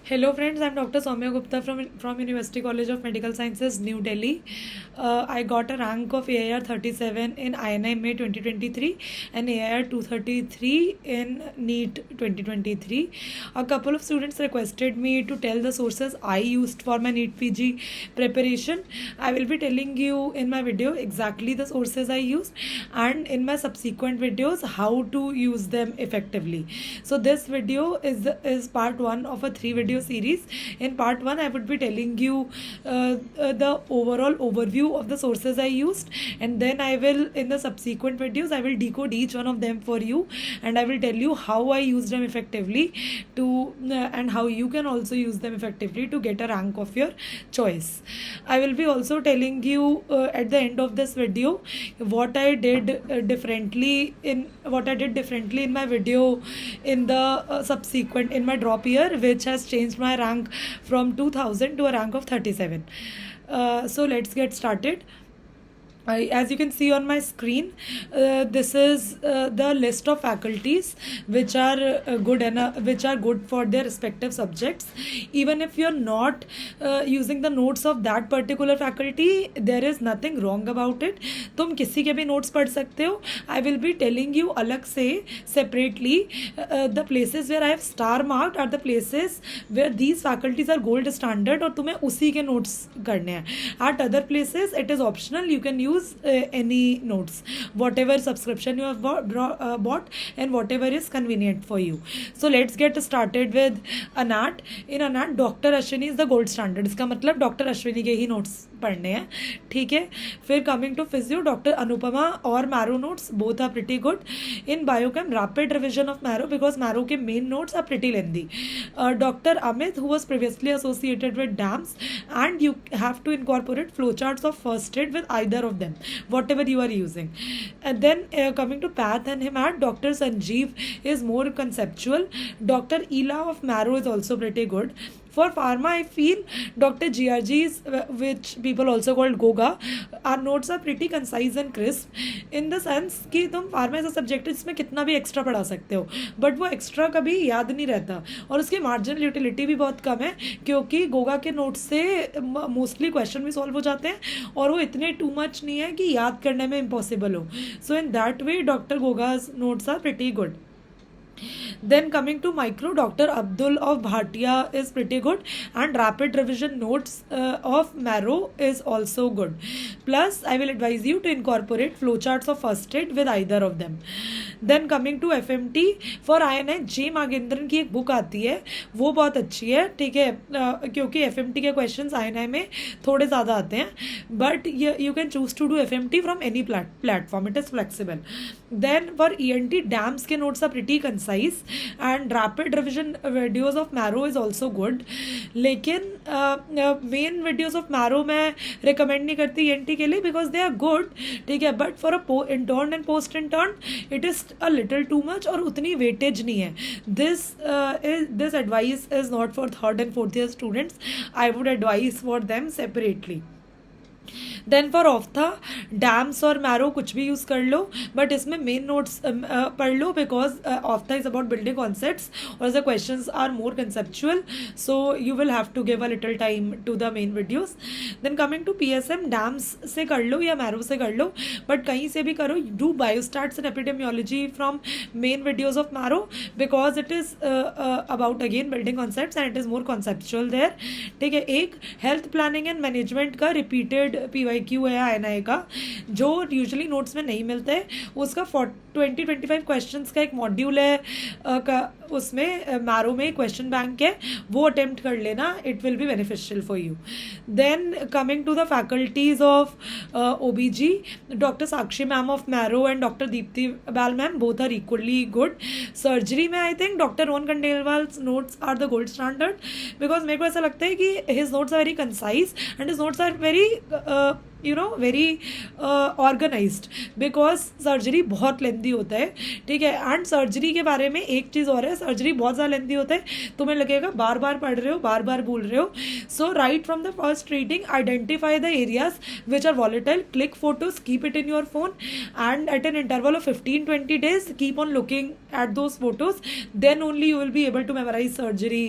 Hello friends, I'm Dr. Soumya Gupta from University College of Medical Sciences, New Delhi. I got a rank of AIR 37 in INI May 2023 and AIR 233 in NEET 2023. A couple of students requested me to tell the sources I used for my NEET PG preparation. I will be telling you in my video exactly the sources I used and in my subsequent videos how to use them effectively. So this video is part 1 of a 3 video series. In part 1 I would be telling you the overall overview of the sources I used, and then I will, in the subsequent videos, I will decode each one of them for you, and I will tell you how I used them effectively and how you can also use them effectively to get a rank of your choice. I will be also telling you at the end of this video what I did differently in my video in the subsequent in my drop year, which has changed my rank from 2000 to a rank of 37. So let's get started. As you can see on my screen, this is the list of faculties which are good for their respective subjects. Even if you're not using the notes of that particular faculty, there is nothing wrong about it. तुम किसी के भी notes पढ़ सकते हो. I will be telling you अलग से separately the places where I have star marked are the places where these faculties are gold standard और तुम्हें उसी के notes करने हैं. At other places it is optional. You can use any notes, whatever subscription you have bought and whatever is convenient for you. So let's get started with ANAT. In ANAT, Dr. Ashwini is the gold standard. इसका मतलब doctor Ashwini के ही notes पढ़ने हैं, ठीक है. फिर coming to physio, doctor Anupama और Marrow notes both are pretty good. In biochem, rapid revision of Marrow because Marrow के main notes are pretty lengthy. Doctor Amit who was previously associated with DAMS, and you have to incorporate flowcharts of first aid with either of them, whatever you are using. And then coming to path and hemat, Dr. Sanjeev is more conceptual. Dr. Ela of Marrow is also pretty good. For pharma, I feel Dr. GRG's, which people also called Goga, our notes are pretty concise and crisp in the sense कि तुम pharma ऐसा subject है जिसमें कितना भी extra पढ़ा सकते हो, बट वो एक्स्ट्रा कभी याद नहीं रहता और उसकी मार्जिनल यूटिलिटी भी बहुत कम है, क्योंकि गोगा के नोट्स से मोस्टली क्वेश्चन भी सॉल्व हो जाते हैं और वो इतने टू मच नहीं है कि याद करने में इम्पॉसिबल हो. So in that way doctor Goga's notes are pretty good. Then coming to micro, Dr. Abdul of Bhatia is pretty good, and rapid revision notes of Marrow is also good. Plus, I will advise you to incorporate flowcharts of first aid with either of them. Then coming to FMT, for INI, J. Magendran की एक book आती है, वो बहुत अच्छी है, ठीक है, क्योंकि FMT के क्वेश्चंस INI में थोड़े ज़्यादा आते हैं, but you can choose to do FMT from any platform. It is flexible. Then for ENT, DAMS के notes are pretty concise, and rapid revision videos of Marrow is also good. लेकिन main videos of Marrow मैं recommend नहीं करती ENT के लिए because they are good, ठीक है, but for a intern and post intern it is a little too much और उतनी weightage नहीं है. This advice is not for third and fourth year students. I would advise for them separately. Then for ophtha, DAMS और Marrow कुछ भी use कर लो, but इसमें मेन नोट्स पढ़ लो because ophtha is about building concepts और the questions are more conceptual, so you will have to give a little time to the main videos. Then coming to PSM, DAMS से कर लो या marrow से कर लो, but कहीं से भी करो. Do biostats and epidemiology from main videos of Marrow because it is about again building concepts and it is more conceptual there, ठीक है. एक हेल्थ प्लानिंग एंड मैनेजमेंट का रिपीटेड PYQ है INI का, जो यूजुअली नोट्स में नहीं मिलता है. उसका 20-25 क्वेश्चंस का एक मॉड्यूल है, उसमें मैरो में क्वेश्चन बैंक है, वो अटेम्प्ट कर लेना. It will be beneficial for you. Then coming to the faculties of OBG, doctor Sakshi ma'am of Marrow and doctor Deepti Bail ma'am both are equally good. Surgery में I think doctor Rohan Khandelwal notes are the gold standard because मेरे को ऐसा लगता है कि his notes are very concise and his notes are very very organised, because surgery बहुत lengthy होता है, ठीक है. एंड सर्जरी के बारे में एक चीज़ और है, सर्जरी बहुत ज़्यादा लेंदी होता है, तुम्हें लगेगा बार बार पढ़ रहे हो, बार बार भूल रहे हो. So right from the first reading identify the areas which are volatile, click photos, keep it in your phone, and at an interval of 15-20 days keep on looking at those photos. Then only you will be able to memorize surgery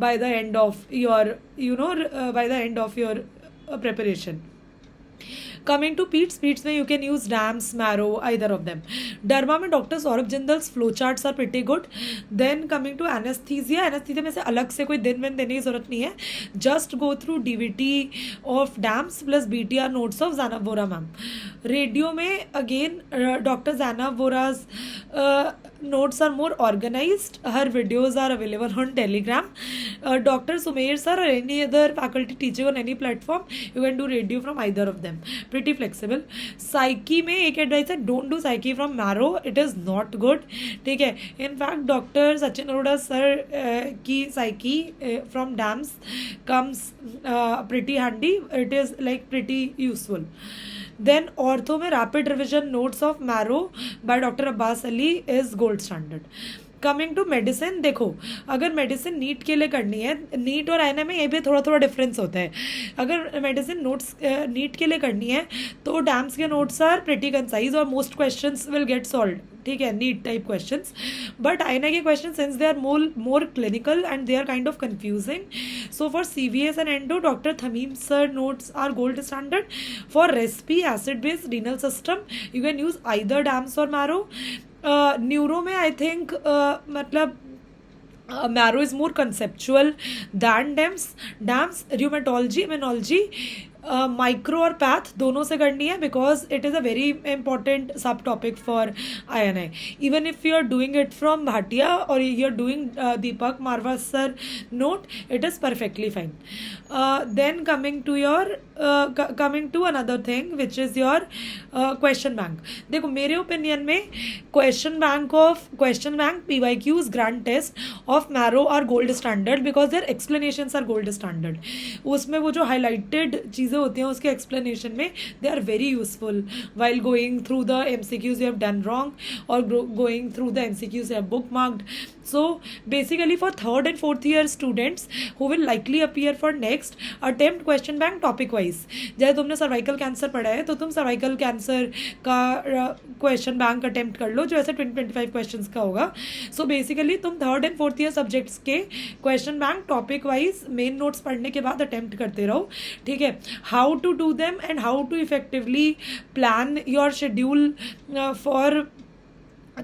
by the end of your preparation. Coming to PEDS में you can use DAMS, Marrow, either of them. Derma में doctor Saurabh Jindal's flow charts are pretty good. Then coming to anaesthesia में से अलग से कोई दिन देने की जरूरत नहीं है. Just go through DVT of DAMS plus BTR notes of Zainab Vora ma'am. Radio में again doctor Zainab Vora's notes are more organized. Her videos are available on Telegram. Dr. Sumer sir or any other faculty teaching on any platform, you can do radio from either of them. Pretty flexible. Psyche में एक advice है, don't do psyche from Marrow. It is not good. ठीक है. In fact, Dr. Sachin Arora sir की psyche from DAMS comes pretty handy. It is like pretty useful. Then ortho में rapid revision notes of Marrow by doctor Abbas Ali is gold standard. Coming to medicine, देखो अगर medicine NEET के लिए करनी है, NEET और INI में ये भी थोड़ा थोड़ा डिफरेंस होता है. अगर मेडिसिन नोट्स नीट के लिए करनी है तो डैम्स के नोट्स आर प्रिटी कंसाइज और most questions will get solved, ठीक है, NEET type questions. But INI के question since they are more clinical and they are kind of confusing, so for CVS and endo doctor Thameem sir notes are gold standard. For respi acid based renal system you can use either DAMS और Marrow. Neuro में I think मतलब Marrow is more conceptual than DAMS. Rheumatology, immunology, micro और path दोनों से करनी है because it is a very important subtopic for INI. Even if you are doing it from Bhatia और you are doing Deepak Marwah sir note, it is perfectly fine. Then coming to another thing which is your question bank. देखो मेरे opinion में question bank PYQs grand test of Marrow are gold standard because their explanations are gold standard. उसमें वो जो highlighted चीज़ें होती हैं उसके एक्सप्लेनेशन में they are very useful while going through the MCQs you have done wrong or going through the MCQs you have bookmarked. So basically for third and fourth year students who will likely appear for next, attempt question bank topic wise. जैसे तुमने cervical cancer पढ़ा है तो तुम cervical cancer का question bank attempt कर लो जो ऐसे 20-25 क्वेश्चंस का होगा. सो बेसिकली तुम third and fourth year subjects के question bank topic wise main notes पढ़ने के बाद अटेम्प्ट करते रहो, ठीक है. How to do them and how to effectively plan your schedule for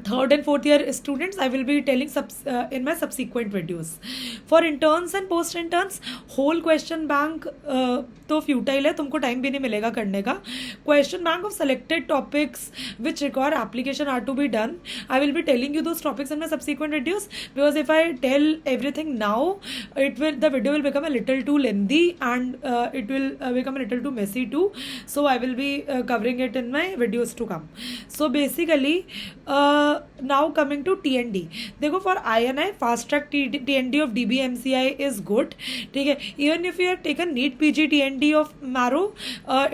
third and fourth year students I will be telling in my subsequent videos. For interns and post interns, whole question bank तो futile है, तुमको time भी नहीं मिलेगा करने का. Question bank of selected topics which require application are to be done. I will be telling you those topics in my subsequent videos because if I tell everything now the video will become a little too lengthy and it will become a little too messy too. So I will be covering it in my videos to come. So basically now coming to TND. देखो for INI fast track TND of DBMCI is good, ठीक है. Even if you have taken NEET PG TND of Marrow,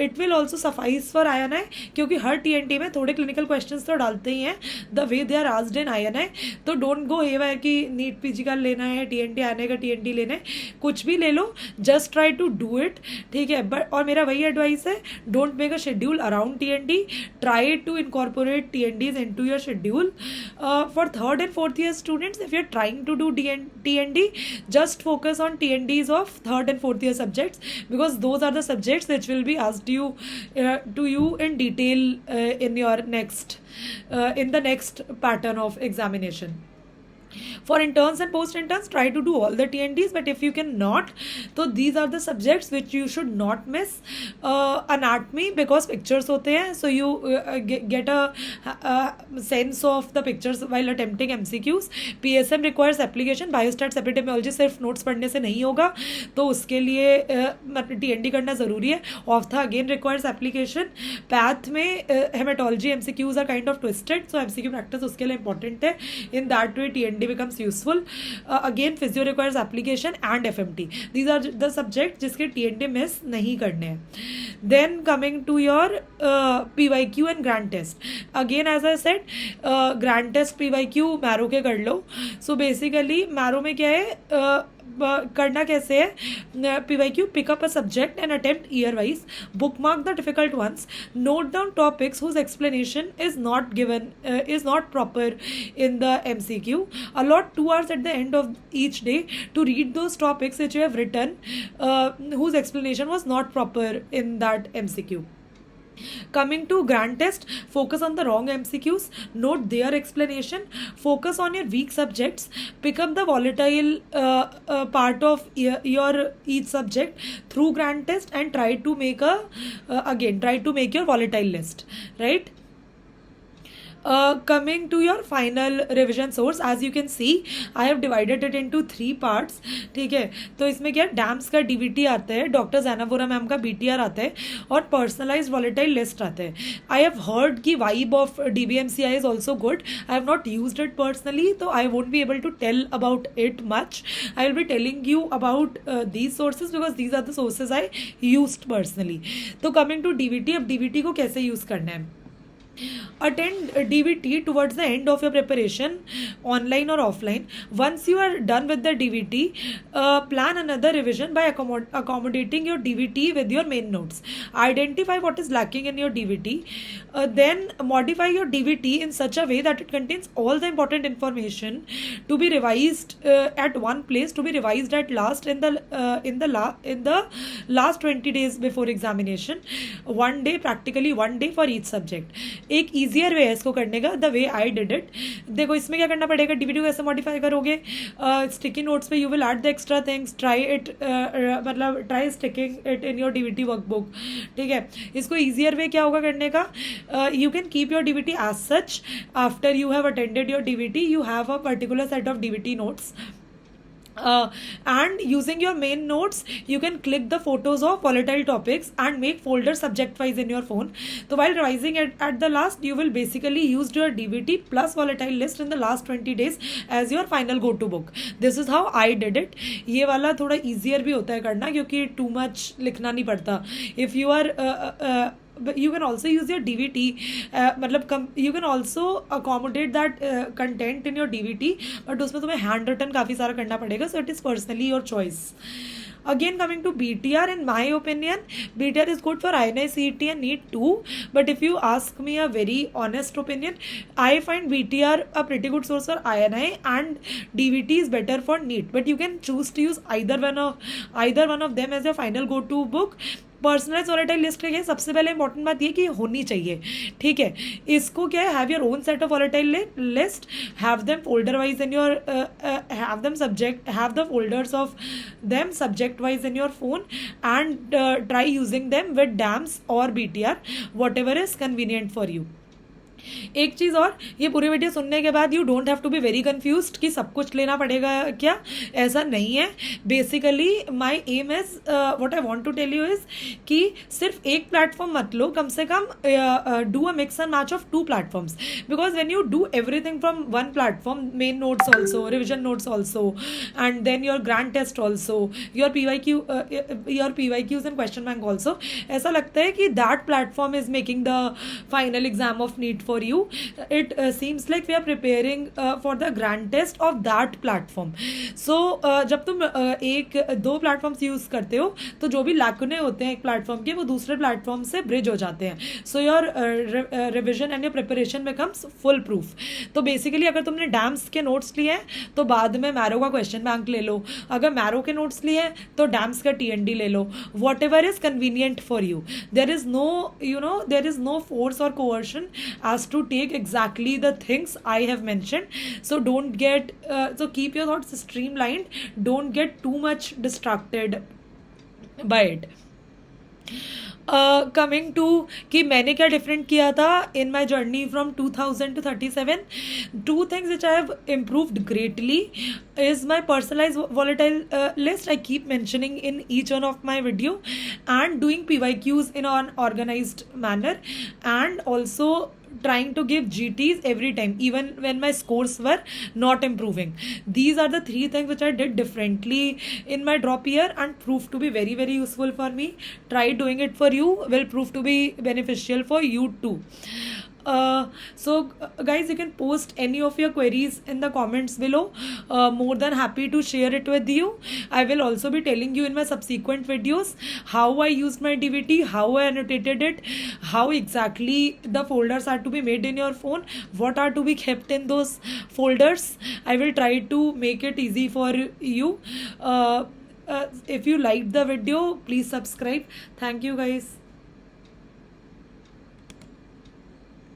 it will also suffice for INI क्योंकि हर TND में थोड़े clinical questions तो डालते ही हैं the way they are asked in INI. तो don't go haywire कि NEET PG का लेना है, TND INI का TND लेना है, कुछ भी ले लो, just try to do it, ठीक है. बट और मेरा वही एडवाइस है, don't make a schedule around TND, try to incorporate TNDs into your schedule. For third and fourth year students, if you're trying to do TND, just focus on TNDs of third and fourth year subjects because those are the subjects which will be asked to you in detail in your next in the next pattern of examination. For interns and post interns, try to do all the TNDs, but if you cannot, so these are the subjects which you should not miss. Anatomy because pictures होते हैं, so you get a sense of the pictures while attempting MCQs. PSM requires application. Biostats epidemiology सिर्फ notes पढ़ने से नहीं होगा, तो उसके लिए TND करना ज़रूरी है. Ophtha again requires application. Path में hematology MCQs are kind of twisted, so MCQ practice उसके लिए important है. In that way TND TND becomes useful. Again physio requires application and FMT. These are the subjects जिसके TND miss नहीं करने हैं. Then coming to your PYQ and grand test. Again as I said, grand test PYQ marrow के कर लो. So basically marrow में क्या है, करना कैसे है, PYQ pick up a subject and attempt year wise, bookmark the difficult ones, note down topics whose explanation is not given, is not proper in the MCQ, allot 2 hours at the end of each day to read those topics which you have written, whose explanation was not proper in that MCQ. Coming to grand test, focus on the wrong MCQs, note their explanation, focus on your weak subjects, pick up the volatile part of your each subject through grand test, and try to make your volatile list, right? Coming to your final revision source, as you can see I have divided it into 3 parts. ठीक है, तो इसमें क्या dams का DVT आता है, doctor Zainapora ma'am का BTR आता है, और पर्सनलाइज्ड वॉलेटाइल लिस्ट आता है. आई हैव हर्ड कि vibe of DBMCI is also good. I have not used it personally, तो I won't be able to tell about it much. I will be telling you about these sources because these are the sources I used personally. तो coming to DVT, अब DVT को कैसे use करना है. Attend DVT towards the end of your preparation, online or offline. Once you are done with the DVT, plan another revision by accommodating your DVT with your main notes. Identify what is lacking in your DVT. Then modify your DVT in such a way that it contains all the important information to be revised at one place, to be revised at last in the last 20 days before examination. One day, practically one day for each subject. एक easier वे है इसको करने का, the way I did it. देखो इसमें क्या करना पड़ेगा, DVT को कैसे मॉडिफाई करोगे, स्टिकी नोट्स पे you will add the extra things, try sticking it in your DVT workbook. ठीक है, इसको ईजियर वे क्या होगा करने का, you can keep your DVT as such. After you have attended your DVT, you have a particular set of DVT notes. And using your main notes, you can click the photos of volatile topics and make folders subject wise in your phone. So while revising at the last, you will basically use your DVT plus volatile list in the last 20 days as your final go to book. This is how I did it. ये वाला थोड़ा easier भी होता है करना क्योंकि too much लिखना नहीं पड़ता. If you are but you can also use your DVT, you can also accommodate that content in your DVT, but उसमें तुम्हें hand written काफ़ी सारा करना पड़ेगा, so it is personally your choice. Again coming to BTR, in my opinion BTR is good for INI, CET and NEET too, but if you ask me a very honest opinion, I find BTR a pretty good source for INI and DVT is better for NEET, but you can choose to use either one of them as your final go to book. Personalize volatile list के लिए सबसे पहले important बात ये कि होनी चाहिए. ठीक है, इसको क्या है, have your own set of volatile list, have them folder wise in your, have the folders of them subject wise in your phone and try using them with DAMS और BTR, whatever is convenient for you. एक चीज़ और, ये पूरी वीडियो सुनने के बाद you don't have to be very confused कि सब कुछ लेना पड़ेगा क्या, ऐसा नहीं है. Basically my aim is, what I want to tell you is कि सिर्फ एक प्लेटफॉर्म मत लो, कम से कम do a mix and match of 2 platforms, because when you do everything from one platform, main notes also, revision notes also, and then your grand test also, your PYQs and question bank also, ऐसा लगता है कि that platform is making the final exam of NEET for you. It seems like we are preparing for the grand test of that platform. So जब तुम एक 2 platforms use करते हो तो जो भी लैकुने होते हैं एक प्लेटफॉर्म के वो दूसरे प्लेटफॉर्म से ब्रिज हो जाते हैं. So your revision and your preparation becomes full proof. तो बेसिकली अगर तुमने डैम्स के नोट्स लिए हैं तो बाद में मैरो का क्वेश्चन बैंक ले लो, अगर मैरो के नोट्स लिए हैं तो डैम्स का TND ले लो, whatever is convenient for you. There is no force और coercion as to take exactly the things I have mentioned. So so keep your thoughts streamlined, don't get too much distracted by it. Coming to कि मैंने क्या different किया था in my journey from 2000 to 37, 2 things which I have improved greatly is my personalized volatile list. I keep mentioning in each one of my video, and doing PYQs in an organized manner, and also trying to give GTs every time, even when my scores were not improving. These are the three things which I did differently in my drop year and proved to be very, very useful for me. Try doing it for you, will prove to be beneficial for you too. Guys, you can post any of your queries in the comments below. More than happy to share it with you. I will also be telling you in my subsequent videos how I used my DVT, how I annotated it, how exactly the folders are to be made in your phone, what are to be kept in those folders. I will try to make it easy for you. If you liked the video, please subscribe. Thank you, guys.